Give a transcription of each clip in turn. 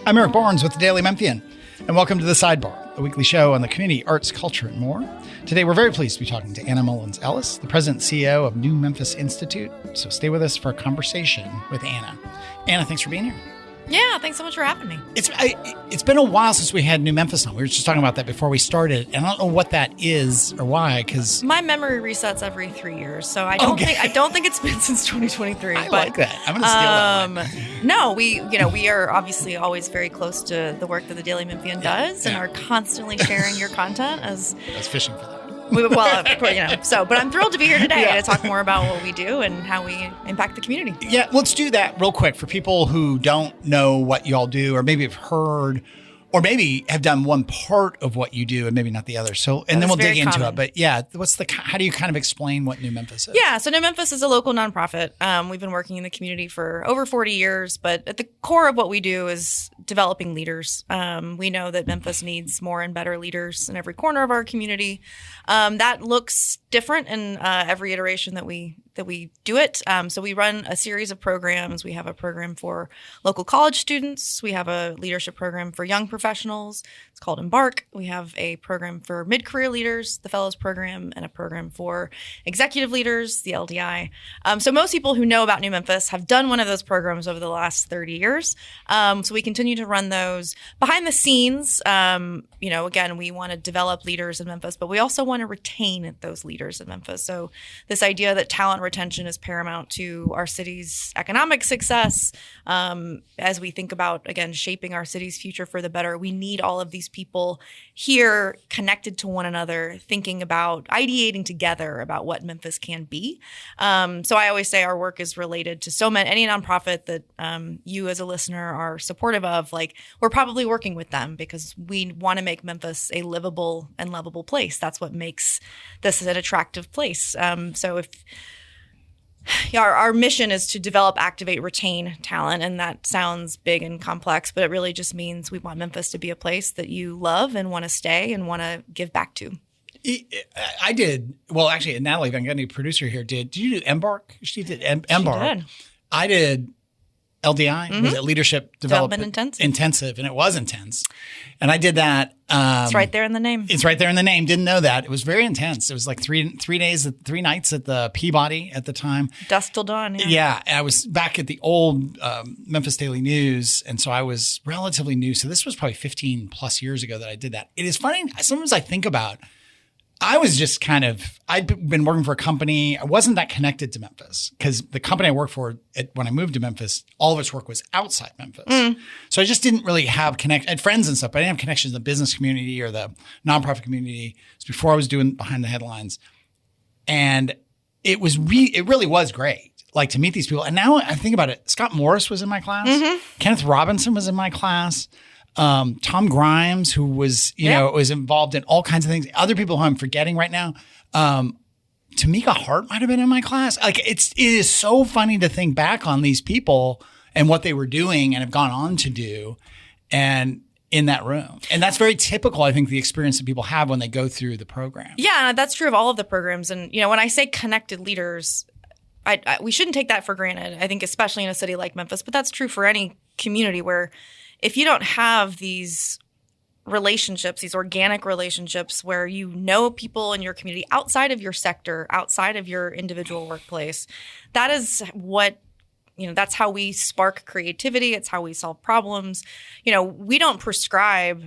I'm Eric Barnes with the Daily Memphian, and welcome to The Sidebar, a weekly show on the community, arts, culture, and more. Today, we're very pleased to be talking to Anna Mullins-Ellis, the president and CEO of New Memphis Institute. So stay with us for a conversation with Anna. Anna, thanks for being here. Yeah, thanks so much for having me. It's been a while since we had New Memphis on. We were just talking about that before we started, and I don't know what that is or why. Because my memory resets every 3 years, so I don't think it's been since 2023. I like that. I'm going to steal that one. No, we are obviously always very close to the work that the Daily Memphian does, and are constantly sharing your content as I was fishing for that. Well, of course, but I'm thrilled to be here today to talk more about what we do and how we impact the community. Yeah, let's do that real quick for people who don't know what y'all do, or maybe have heard, or maybe have done one part of what you do and maybe not the other. So, and then we'll dig into it. But yeah, how do you kind of explain what New Memphis is? Yeah, so New Memphis is a local nonprofit. We've been working in the community for over 40 years, but at the core of what we do is developing leaders. We know that Memphis needs more and better leaders in every corner of our community. That looks different in every iteration that we do it. So we run a series of programs. We have a program for local college students. We have a leadership program for young professionals. It's called Embark. We have a program for mid-career leaders, the Fellows Program, and a program for executive leaders, the LDI. So most people who know about New Memphis have done one of those programs over the last 30 years. So we continue to run those. Behind the scenes, again, we want to develop leaders in Memphis, but we also want to retain those leaders in Memphis. So this idea that talent retention is paramount to our city's economic success. As we think about, again, shaping our city's future for the better, we need all of these people here connected to one another, thinking about, ideating together about what Memphis can be. So I always say our work is related to any nonprofit that you as a listener are supportive of. Like, we're probably working with them because we want to make Memphis a livable and lovable place. That's what makes this an attractive place. So if our mission is to develop, activate, retain talent, and that sounds big and complex, but it really just means we want Memphis to be a place that you love and want to stay and want to give back to. I did. Well, actually, Natalie Van Gundy, producer here, did you do Embark? She did Embark. She did. I did LDI. Mm-hmm. Was it Leadership Development Intensive, and it was intense. And I did that. It's right there in the name. It's right there in the name. Didn't know that. It was very intense. It was like three nights at the Peabody at the time. Dusk till dawn. Yeah. I was back at the old Memphis Daily News. And so I was relatively new. So this was probably 15 plus years ago that I did that. It is funny. Sometimes I think about, I'd been working for a company. I wasn't that connected to Memphis because the company I worked for when I moved to Memphis, all of its work was outside Memphis. So I just didn't really have I had friends and stuff, but I didn't have connections in the business community or the nonprofit community. It was before I was doing Behind the Headlines. And it really was great, like, to meet these people. And now I think about it, Scott Morris was in my class. Mm-hmm. Kenneth Robinson was in my class. Tom Grimes, who was, was involved in all kinds of things. Other people who I'm forgetting right now. Tamika Hart might have been in my class. Like, it is so funny to think back on these people and what they were doing and have gone on to do, and in that room. And that's very typical, I think, the experience that people have when they go through the program. Yeah, that's true of all of the programs. And, when I say connected leaders, we shouldn't take that for granted. I think especially in a city like Memphis, but that's true for any community where if you don't have these relationships, these organic relationships where you know people in your community outside of your sector, outside of your individual workplace, that is what, that's how we spark creativity. It's how we solve problems. We don't prescribe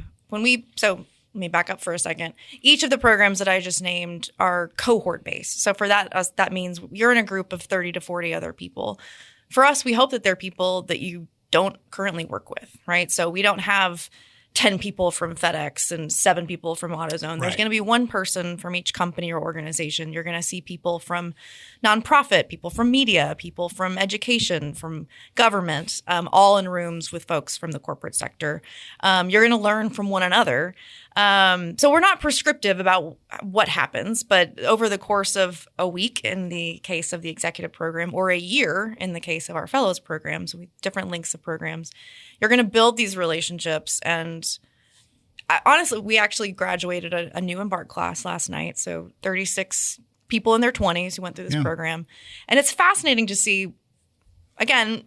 so let me back up for a second. Each of the programs that I just named are cohort based. So for that means you're in a group of 30 to 40 other people. For us, we hope that they're people that you don't currently work with, right? So we don't have 10 people from FedEx and 7 people from AutoZone. There's going to be one person from each company or organization. You're going to see people from nonprofit, people from media, people from education, from government, all in rooms with folks from the corporate sector. You're going to learn from one another. So we're not prescriptive about what happens, but over the course of a week in the case of the executive program, or a year in the case of our fellows programs, with different lengths of programs, you're going to build these relationships. And honestly, we actually graduated a new Embark class last night. So 36 people in their 20s who went through this program. And it's fascinating to see, again,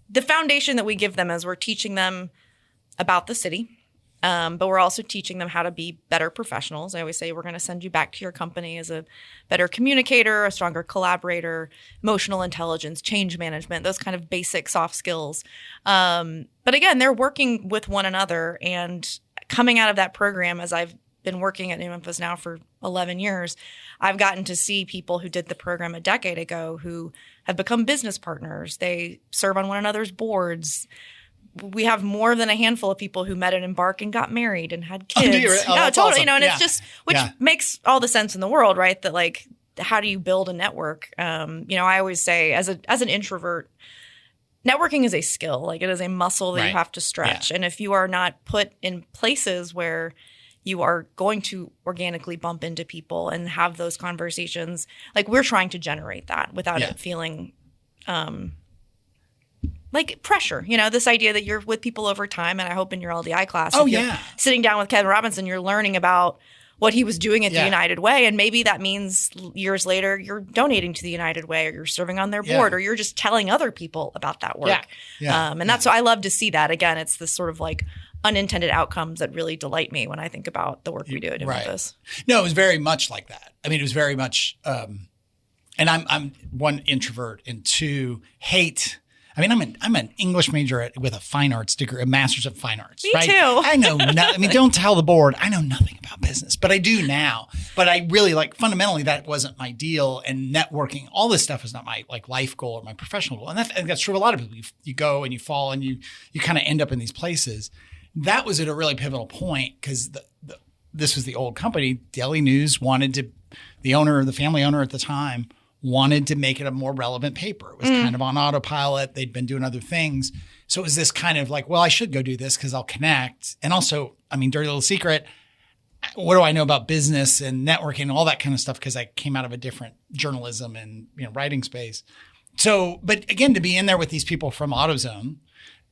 the foundation that we give them as we're teaching them about the city. But we're also teaching them how to be better professionals. I always say we're going to send you back to your company as a better communicator, a stronger collaborator, emotional intelligence, change management, those kind of basic soft skills. But again, they're working with one another. And coming out of that program, as I've been working at New Memphis now for 11 years, I've gotten to see people who did the program a decade ago who have become business partners. They serve on one another's boards. We have more than a handful of people who met at Embark and got married and had kids. Oh, no, totally. awesome. And it's just, which makes all the sense in the world, right? That like, how do you build a network? I always say as an introvert, networking is a skill. Like it is a muscle that you have to stretch. Yeah. And if you are not put in places where you are going to organically bump into people and have those conversations, like we're trying to generate that without it feeling like pressure, this idea that you're with people over time. And I hope in your LDI class, you're sitting down with Kevin Robinson, you're learning about what he was doing at the United Way. And maybe that means years later, you're donating to the United Way or you're serving on their board or you're just telling other people about that work. And that's what I love to see that. Again, it's this sort of like unintended outcomes that really delight me when I think about the work we do at Memphis. No, it was very much like that. I mean, it was very much, and I'm one, introvert, and two, hate. I mean, I'm an English major with a fine arts degree, a master's of fine arts. Me too. I know don't tell the board. I know nothing about business, but I do now. But I really fundamentally that wasn't my deal, and networking, all this stuff is not my life goal or my professional goal. And that's true of a lot of people. You go and you fall and you kind of end up in these places. That was at a really pivotal point because this was the old company. Daily News wanted to, the family owner at the time, wanted to make it a more relevant paper. It was kind of on autopilot. They'd been doing other things. So it was this kind of like, well, I should go do this because I'll connect. And also, I mean, dirty little secret, what do I know about business and networking and all that kind of stuff? Because I came out of a different journalism and writing space. So, but again, to be in there with these people from AutoZone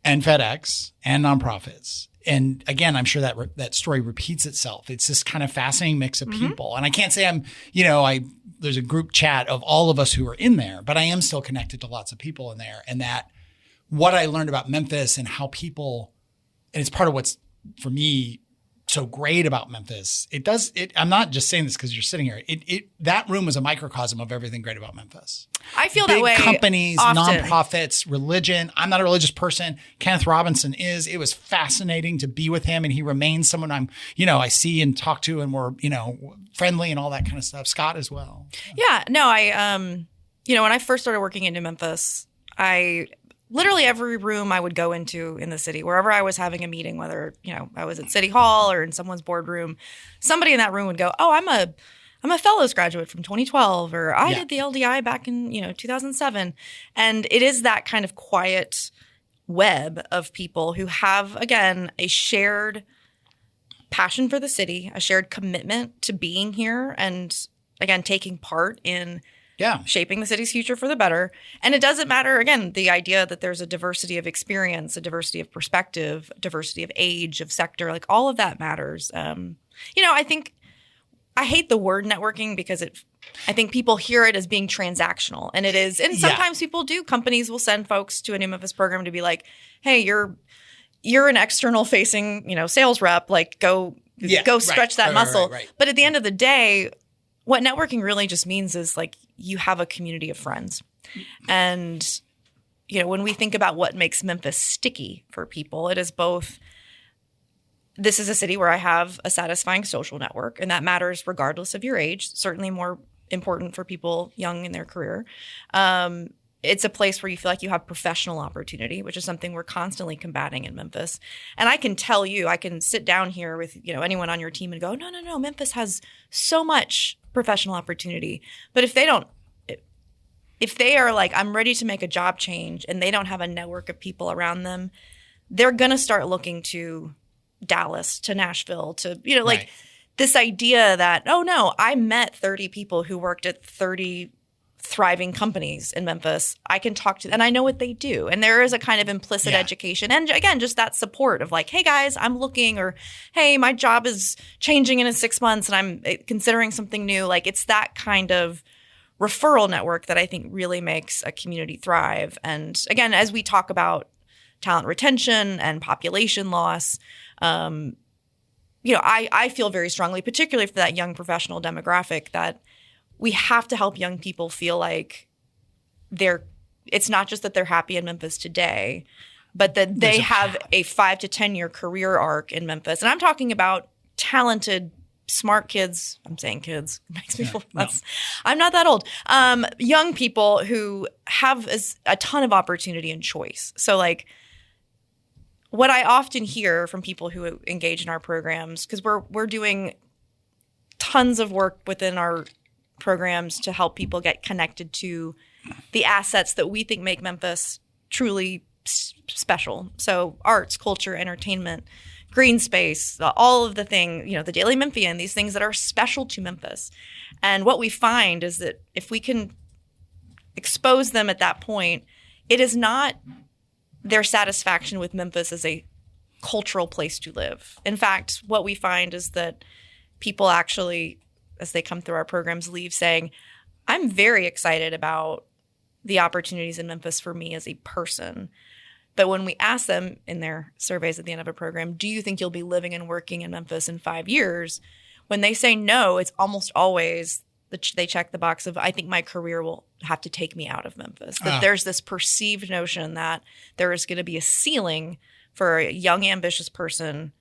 and FedEx and nonprofits. And again, I'm sure that story repeats itself. It's this kind of fascinating mix of people. And I can't say I'm, there's a group chat of all of us who are in there, but I am still connected to lots of people in there. And that what I learned about Memphis and how people, and it's part of what's for me so great about Memphis. I'm not just saying this because you're sitting here. That room was a microcosm of everything great about Memphis. I feel that way. Big companies, often. Nonprofits, religion. I'm not a religious person. Kenneth Robinson is. It was fascinating to be with him, and he remains someone I see and talk to, and we're, friendly and all that kind of stuff. Scott as well. Yeah. No, when I first started working in New Memphis, literally every room I would go into in the city, wherever I was having a meeting, whether, I was at City Hall or in someone's boardroom, somebody in that room would go, oh, I'm a fellows graduate from 2012, or I did the LDI back in, 2007. And it is that kind of quiet web of people who have, again, a shared passion for the city, a shared commitment to being here, and again, taking part in shaping the city's future for the better. And it doesn't matter, again, the idea that there's a diversity of experience, a diversity of perspective, diversity of age, of sector, like all of that matters. I think I hate the word networking because I think people hear it as being transactional, and it is. And sometimes people do. Companies will send folks to a New Memphis program to be like, hey, you're an external facing, sales rep, like go stretch that muscle. Right. But at the end of the day, what networking really just means is like you have a community of friends. And, when we think about what makes Memphis sticky for people, it is both, this is a city where I have a satisfying social network, and that matters regardless of your age, certainly more important for people young in their career. It's a place where you feel like you have professional opportunity, which is something we're constantly combating in Memphis. And I can tell you, I can sit down here with, anyone on your team and go, no, Memphis has so much professional opportunity. But if they are like, I'm ready to make a job change, and they don't have a network of people around them, they're going to start looking to Dallas, to Nashville, to, like this idea that, oh no, I met 30 people who worked at 30 thriving companies in Memphis. I can talk to them and I know what they do. And there is a kind of implicit education. And again, just that support of like, hey guys, I'm looking, or hey, my job is changing in 6 months and I'm considering something new. Like it's that kind of referral network that I think really makes a community thrive. And again, as we talk about talent retention and population loss. I feel very strongly, particularly for that young professional demographic, that we have to help young people feel like it's not just that they're happy in Memphis today, but that they have a 5 to 10 year career arc in Memphis. And I'm talking about talented, smart kids. I'm saying kids. It makes me feel I'm not that old. Young people who have a ton of opportunity and choice. So like what I often hear from people who engage in our programs, because we're doing tons of work within our programs to help people get connected to the assets that we think make Memphis truly special. So arts, culture, entertainment, green space, all of the things, the Daily Memphian, these things that are special to Memphis. And what we find is that if we can expose them at that point, it is not their satisfaction with Memphis as a cultural place to live. In fact, what we find is that people actually, as they come through our programs, leave saying, I'm very excited about the opportunities in Memphis for me as a person. But when we ask them in their surveys at the end of a program, do you think you'll be living and working in Memphis in 5 years? When they say no, it's almost always they check the box of, I think my career will have to take me out of Memphis. That there's this perceived notion that there is going to be a ceiling for a young, ambitious person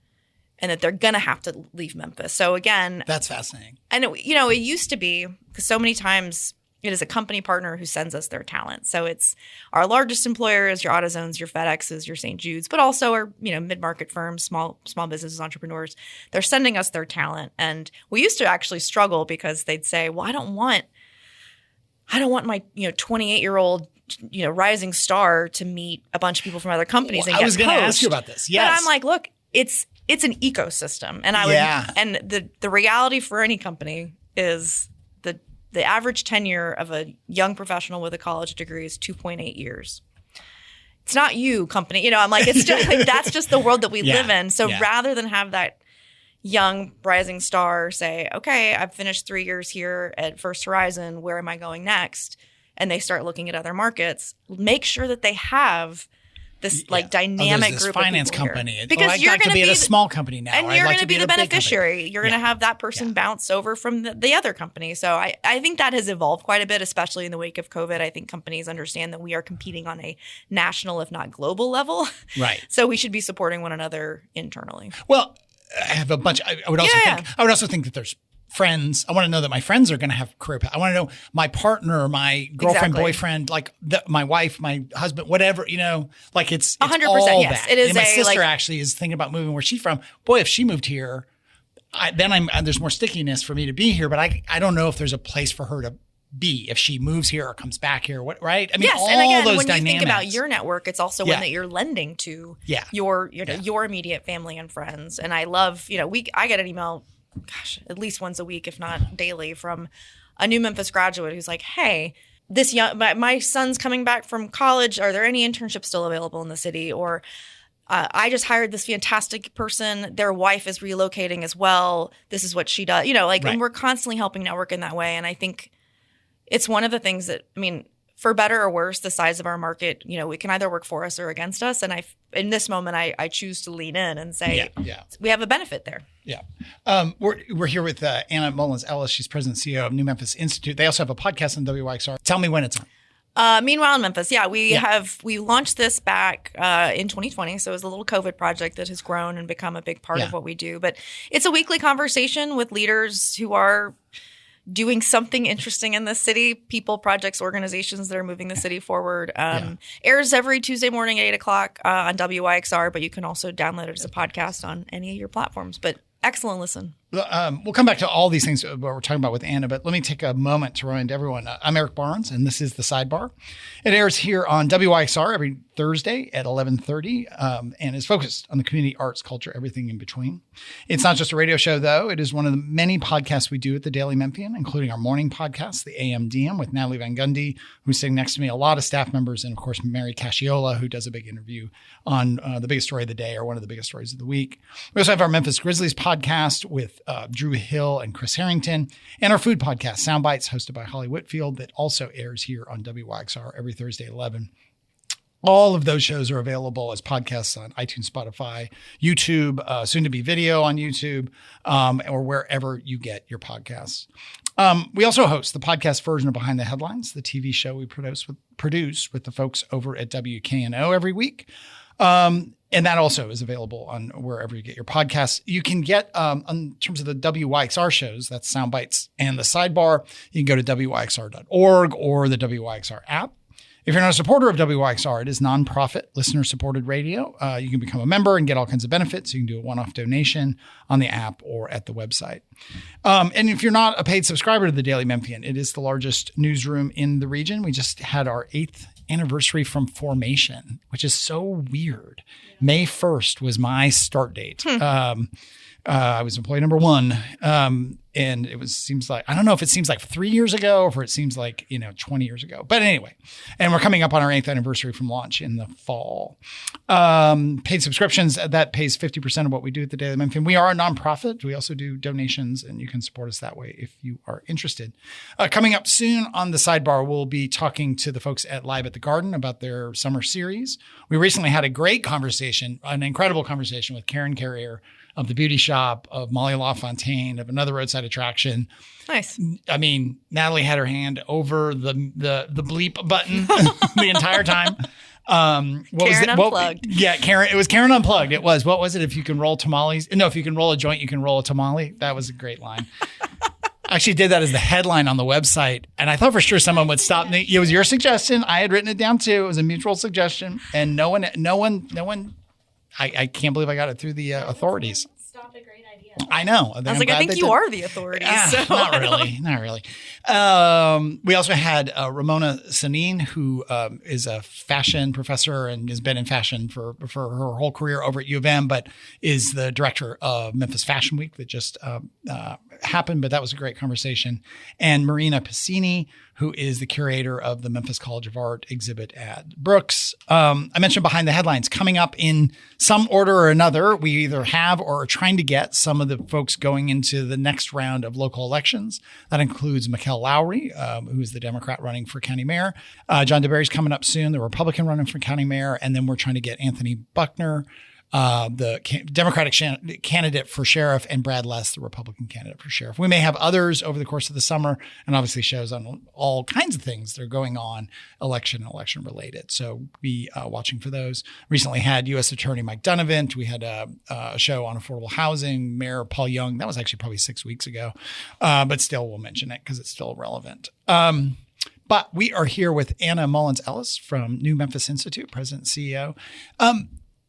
and that they're going to have to leave Memphis. So again, that's fascinating. And it used to be, because so many times it is a company partner who sends us their talent. So it's our largest employer is your AutoZones, your FedExes, your St. Jude's, but also our mid-market firms, small businesses, entrepreneurs. They're sending us their talent, and we used to actually struggle because they'd say, "Well, I don't want my 28-year-old rising star to meet a bunch of people from other companies." I was going to ask you about this. Yes, but I'm like, look, it's an ecosystem, and and the reality for any company is the average tenure of a young professional with a college degree is 2.8 years. It's not you, company. I'm like, it's just like, that's just the world that we live in. So rather than have that young rising star say, okay, I've finished 3 years here at First Horizon, where am I going next? And they start looking at other markets, make sure that they have this dynamic this group finance of people company. Here. Because I'd like to be at a small company now. And you're going to be the beneficiary. You're going to have that person bounce over from the other company. So I think that has evolved quite a bit, especially in the wake of COVID. I think companies understand that we are competing on a national, if not global level. Right. So we should be supporting one another internally. Well, I have a bunch. I would also think that there's friends. I want to know that my friends are going to have career path. I want to know my partner, my girlfriend, boyfriend, like my wife, my husband, whatever, like it's 100%. All yes, that. It is. And my sister actually is thinking about moving where she's from. Boy, if she moved here, there's more stickiness for me to be here. But I don't know if there's a place for her to be if she moves here or comes back here. What, right? I mean, yes, all and again, those when dynamics. You think about your network, it's also one that you're lending to your immediate family and friends. And I love, I get an email, at least once a week, if not daily, from a new Memphis graduate who's like, hey, my son's coming back from college. Are there any internships still available in the city? Or I just hired this fantastic person. Their wife is relocating as well. This is what she does. And we're constantly helping network in that way. And I think it's one of the things that, for better or worse, the size of our market, it can either work for us or against us. And in this moment, I choose to lean in and say, we have a benefit there. Yeah. We're here with Anna Mullins-Ellis. She's president and CEO of New Memphis Institute. They also have a podcast on WYXR. Tell me when it's on. Meanwhile in Memphis, we launched this back in 2020. So it was a little COVID project that has grown and become a big part of what we do. But it's a weekly conversation with leaders who are doing something interesting in the city, people, projects, organizations that are moving the city forward. Airs every Tuesday morning at 8:00 on WYXR, but you can also download it as a podcast on any of your platforms. But excellent listen. We'll come back to all these things what we're talking about with Anna, but let me take a moment to remind everyone. I'm Eric Barnes, and this is The Sidebar. It airs here on WYXR every Thursday at 11:30 and is focused on the community, arts, culture, everything in between. It's not just a radio show, though. It is one of the many podcasts we do at the Daily Memphian, including our morning podcast, the AM DM, with Natalie Van Gundy, who's sitting next to me, a lot of staff members, and, of course, Mary Casciola, who does a big interview on the biggest story of the day or one of the biggest stories of the week. We also have our Memphis Grizzlies podcast with Drew Hill and Chris Harrington, and our food podcast, Sound Bites, hosted by Holly Whitfield, that also airs here on WYXR every Thursday at 11. All of those shows are available as podcasts on iTunes, Spotify, YouTube, soon to be video on YouTube, or wherever you get your podcasts. We also host the podcast version of Behind the Headlines, the TV show we produce with the folks over at WKNO every week. And that also is available on wherever you get your podcasts. You can get, in terms of the WYXR shows, that's Sound Bites and the Sidebar, you can go to WYXR.org or the WYXR app. If you're not a supporter of WYXR, it is nonprofit, listener-supported radio. You can become a member and get all kinds of benefits. You can do a one-off donation on the app or at the website. And if you're not a paid subscriber to the Daily Memphian, it is the largest newsroom in the region. We just had our 8th anniversary from formation, which is so weird. May 1st was my start date. I was employee number 1. And seems like, I don't know if it seems like 3 years ago or if it seems like, 20 years ago. But anyway, and we're coming up on our 8th anniversary from launch in the fall. Paid subscriptions, that pays 50% of what we do at the Daily Memphian. We are a nonprofit. We also do donations, and you can support us that way if you are interested. Coming up soon on the Sidebar, we'll be talking to the folks at Live at the Garden about their summer series. We recently had a great conversation, an incredible conversation with Karen Carrier of the Beauty Shop, of Molly LaFontaine, of Another Roadside Attraction. Nice. I mean, Natalie had her hand over the bleep button the entire time. What was it? Unplugged. Karen. It was Karen Unplugged. It was. What was it? If you can roll tamales. No, if you can roll a joint, you can roll a tamale. That was a great line. I actually did that as the headline on the website. And I thought for sure someone would stop me. It was your suggestion. I had written it down too. It was a mutual suggestion. And no one, I can't believe I got it through the authorities. Stopped a great idea. I know. I was like, I think you are the authorities. So. Not really. We also had Ramona Sanin, who is a fashion professor and has been in fashion for her whole career over at U of M, but is the director of Memphis Fashion Week that just happened. But that was a great conversation. And Marina Piscini, who is the curator of the Memphis College of Art exhibit at Brooks. I mentioned Behind the Headlines. Coming up in some order or another, we either have or are trying to get some of the folks going into the next round of local elections. That includes Mikkel Lowry, who is the Democrat running for county mayor. John DeBerry's coming up soon, the Republican running for county mayor. And then we're trying to get Anthony Buckner, the Democratic candidate for sheriff, and Brad Less, the Republican candidate for sheriff. We may have others over the course of the summer, and obviously shows on all kinds of things that are going on, election and election related. So be watching for those. Recently had U.S. Attorney Mike Donovan. We had a show on affordable housing. Mayor Paul Young. That was actually probably 6 weeks ago, but still we'll mention it because it's still relevant. But we are here with Anna Mullins-Ellis from New Memphis Institute, President and CEO.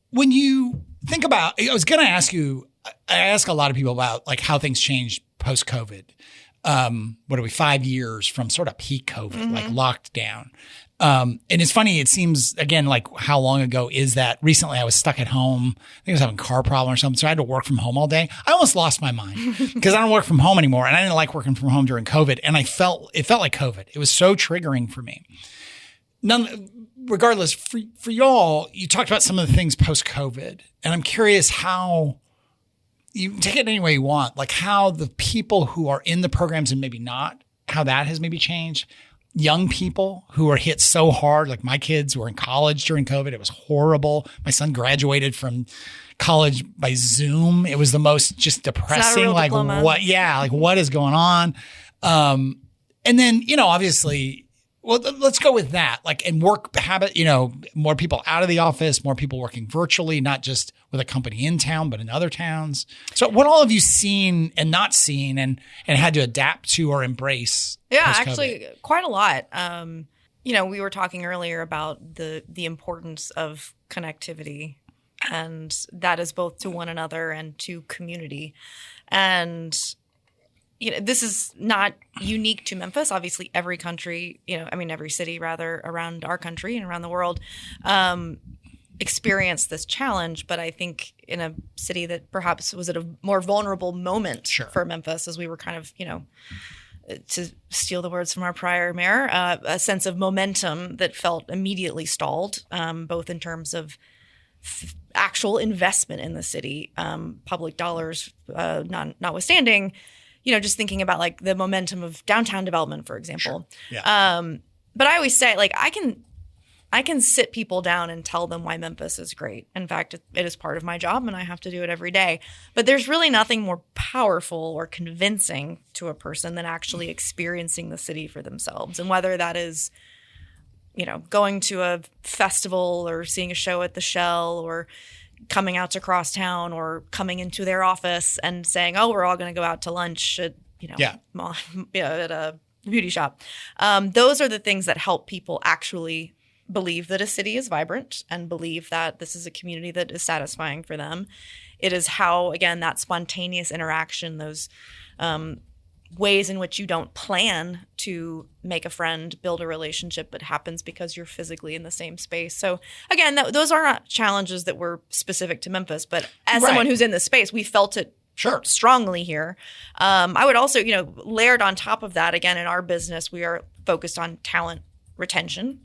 When you think about, I was going to ask you, I ask a lot of people about like how things changed post-COVID. What are we, 5 years from sort of peak COVID, like locked down. And it's funny, it seems, again, like how long ago is that? Recently, I was stuck at home. I think I was having a car problem or something, so I had to work from home all day. I almost lost my mind because I don't work from home anymore, and I didn't like working from home during COVID, and it felt like COVID. It was so triggering for me. Regardless, for y'all, you talked about some of the things post-COVID, and I'm curious how you can take it any way you want, like how the people who are in the programs and maybe not, how that has maybe changed. Young people who are hit so hard, like my kids were in college during COVID. It was horrible. My son graduated from college by Zoom. It was the most just depressing. Like diploma. What is going on? And then, obviously, well, let's go with that. Like, and work habit, more people out of the office, more people working virtually, not just with a company in town, but in other towns. So what all have you seen and not seen and had to adapt to or embrace? Yeah, actually quite a lot. We were talking earlier about the importance of connectivity, and that is both to one another and to community. And this is not unique to Memphis. Obviously, every country, every city rather around our country and around the world experienced this challenge. But I think in a city that perhaps was at a more vulnerable moment for Memphis, as we were kind of, to steal the words from our prior mayor, a sense of momentum that felt immediately stalled, both in terms of actual investment in the city, public dollars notwithstanding. Just thinking about like the momentum of downtown development, for example. Sure. Yeah. But I always say, like, I can sit people down and tell them why Memphis is great. In fact, it is part of my job and I have to do it every day. But there's really nothing more powerful or convincing to a person than actually experiencing the city for themselves. And whether that is, going to a festival or seeing a show at the Shell or coming out to Crosstown or coming into their office and saying, oh, we're all going to go out to lunch at, at a beauty shop. Those are the things that help people actually believe that a city is vibrant and believe that this is a community that is satisfying for them. It is how, again, that spontaneous interaction, those ways in which you don't plan to make a friend, build a relationship, but happens because you're physically in the same space. So again, those are not challenges that were specific to Memphis, but as someone who's in this space, we felt it strongly here. I would also, layered on top of that, again, in our business, we are focused on talent retention.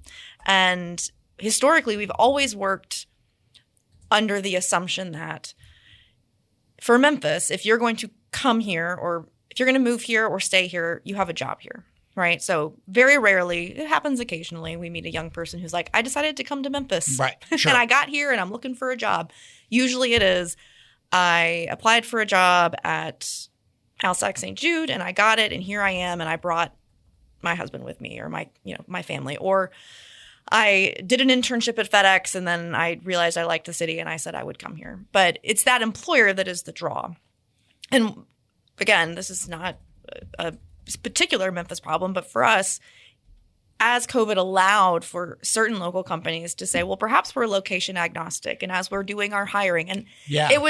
And historically, we've always worked under the assumption that for Memphis, if you're going to come here or if you're going to move here or stay here, you have a job here, right? So very rarely, it happens occasionally, we meet a young person who's like, I decided to come to Memphis. Right, sure. And I got here and I'm looking for a job. Usually it is, I applied for a job at Alsac St. Jude and I got it and here I am and I brought my husband with me or my family. Or I did an internship at FedEx and then I realized I liked the city and I said I would come here. But it's that employer that is the draw. And again, this is not a particular Memphis problem, but for us, as COVID allowed for certain local companies to say, well, perhaps we're location agnostic, and as we're doing our hiring, and it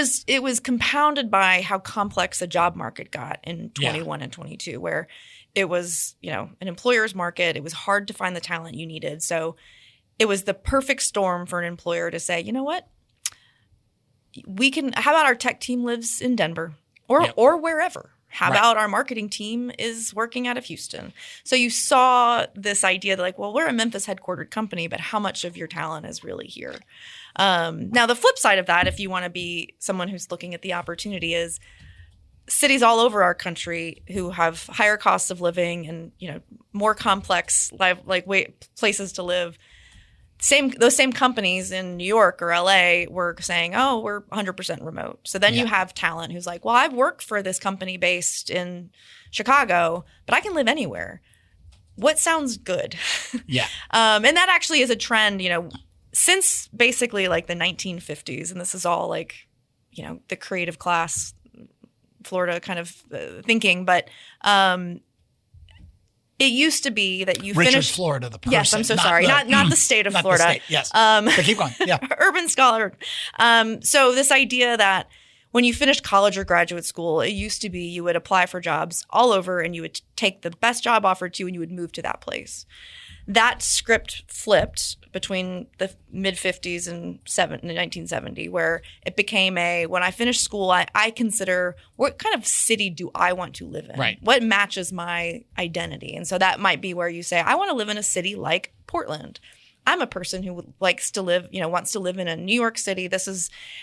was compounded by how complex the job market got in 21 and 22, where it was, an employer's market. It was hard to find the talent you needed. So it was the perfect storm for an employer to say, you know what? How about our tech team lives in Denver or wherever? How about our marketing team is working out of Houston? So you saw this idea that we're a Memphis headquartered company, but how much of your talent is really here? Now, the flip side of that, if you want to be someone who's looking at the opportunity, is cities all over our country who have higher costs of living and, more complex places to live. Those same companies in New York or LA were saying, oh, we're 100% remote. So then you have talent who's like, well, I've worked for this company based in Chicago, but I can live anywhere. What sounds good? Yeah. And that actually is a trend, since basically the 1950s. And this is all the creative class, Florida kind of thinking. But it used to be that you Richard finished Florida, the person. Yes, I'm so sorry. Not the state of Florida. The state, yes. But keep going. Yeah. Urban scholar. So this idea that when you finished college or graduate school, it used to be you would apply for jobs all over and you would take the best job offered to you and you would move to that place. That script flipped between the mid-50s and 1970, where it became when I finished school, I consider what kind of city do I want to live in? Right. What matches my identity? And so that might be where you say, I want to live in a city like Portland. I'm a person who likes to live, wants to live in a New York City.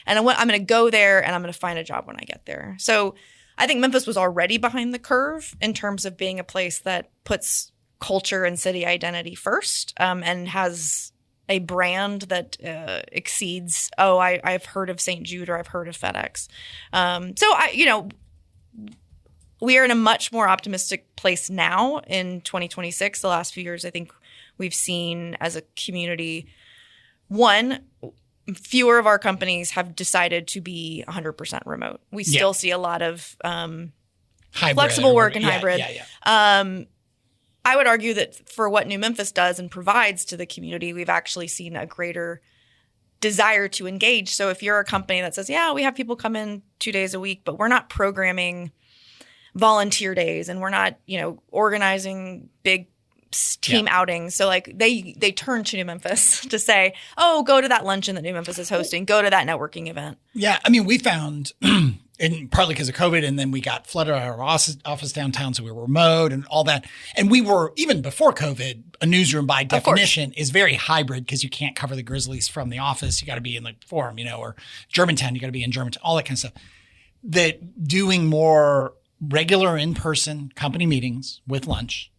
I'm going to go there and I'm going to find a job when I get there. So I think Memphis was already behind the curve in terms of being a place that puts culture and city identity first, and has a brand that exceeds, I've heard of St. Jude or I've heard of FedEx. We are in a much more optimistic place now in 2026. The last few years, I think we've seen as a community, fewer of our companies have decided to be 100% remote. We still see a lot of flexible work and hybrid. I would argue that for what New Memphis does and provides to the community, we've actually seen a greater desire to engage. So if you're a company that says, we have people come in 2 days a week, but we're not programming volunteer days and we're not, organizing big team outings. So they turn to New Memphis to say, go to that luncheon that New Memphis is hosting, go to that networking event. Yeah. I mean, we found and partly because of COVID, and then we got flooded out of our office downtown, so we were remote and all that. And we were, even before COVID, a newsroom by definition is very hybrid because you can't cover the Grizzlies from the office. You got to be in the Forum, or Germantown, you got to be in Germantown, all that kind of stuff. That doing more regular in-person company meetings with lunch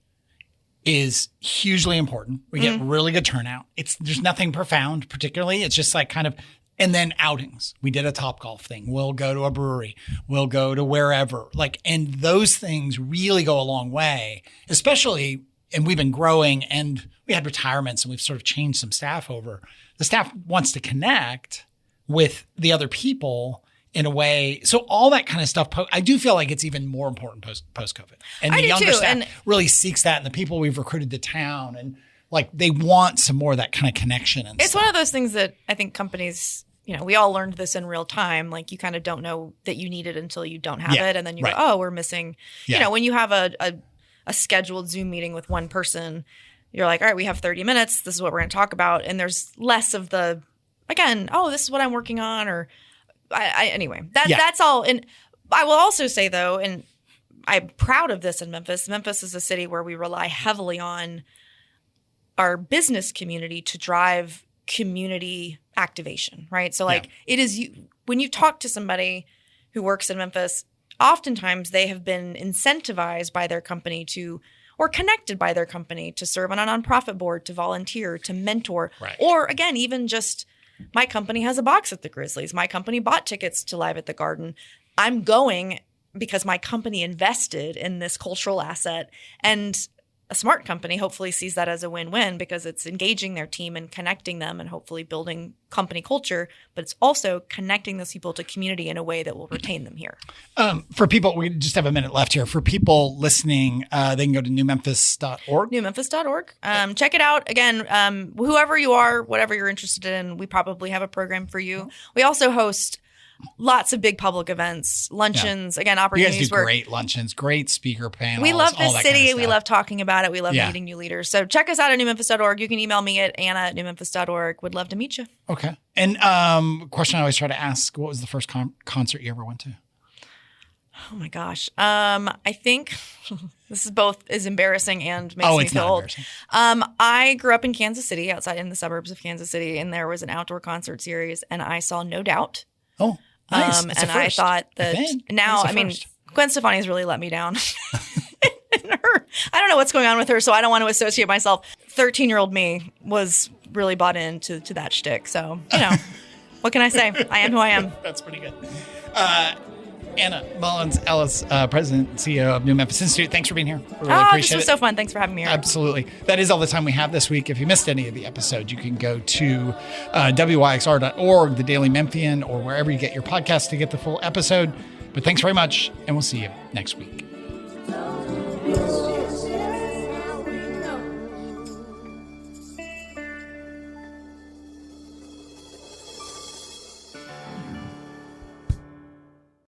is hugely important. We get really good turnout. There's nothing profound particularly. It's just like kind of, and then outings. We did a Topgolf thing. We'll go to a brewery. We'll go to wherever. And those things really go a long way, especially, and we've been growing and we had retirements and we've sort of changed some staff over. The staff wants to connect with the other people in a way. So all that kind of stuff, I do feel like it's even more important post-COVID. And the younger staff really seeks that. And the people we've recruited to town and they want some more of that kind of connection. And it's one of those things that I think companies, we all learned this in real time. You kind of don't know that you need it until you don't have it. And then you go, oh, we're missing, when you have a scheduled Zoom meeting with one person, you're like, all right, we have 30 minutes. This is what we're going to talk about. And there's less of the, again, oh, this is what I'm working on, or anyway, that's all. And I will also say though, and I'm proud of this in Memphis. Memphis is a city where we rely heavily on our business community to drive community activation, right? So it is when you talk to somebody who works in Memphis, oftentimes they have been incentivized by their company or connected by their company to serve on a nonprofit board, to volunteer, to mentor, or again, even just my company has a box at the Grizzlies. My company bought tickets to Live at the Garden. I'm going because my company invested in this cultural asset. And a smart company hopefully sees that as a win-win because it's engaging their team and connecting them and hopefully building company culture, but it's also connecting those people to community in a way that will retain them here. For people, we just have a minute left here. For people listening, they can go to newmemphis.org. Newmemphis.org. Check it out. Again, whoever you are, whatever you're interested in, we probably have a program for you. We also host lots of big public events, luncheons, again, opportunities. You guys do great luncheons, great speaker panels. We love this city. Kind of we love talking about it. We love meeting new leaders. So check us out at newmemphis.org. You can email me at anna@newmemphis.org. Would love to meet you. Okay. And question I always try to ask, what was the first concert you ever went to? Oh my gosh. I think this is both is embarrassing and makes me feel old. I grew up in Kansas City, outside in the suburbs of Kansas City, and there was an outdoor concert series, and I saw No Doubt. Oh, nice. And I thought that now, Gwen Stefani's really let me down. I don't know what's going on with her, so I don't want to associate myself. 13-year-old me was really bought into that shtick. So, what can I say? I am who I am. That's pretty good. Anna Mullins-Ellis, President and CEO of New Memphis Institute. Thanks for being here. We really appreciate this was so fun. Thanks for having me here. Absolutely. That is all the time we have this week. If you missed any of the episodes, you can go to wyxr.org, the Daily Memphian, or wherever you get your podcasts to get the full episode. But thanks very much, and we'll see you next week.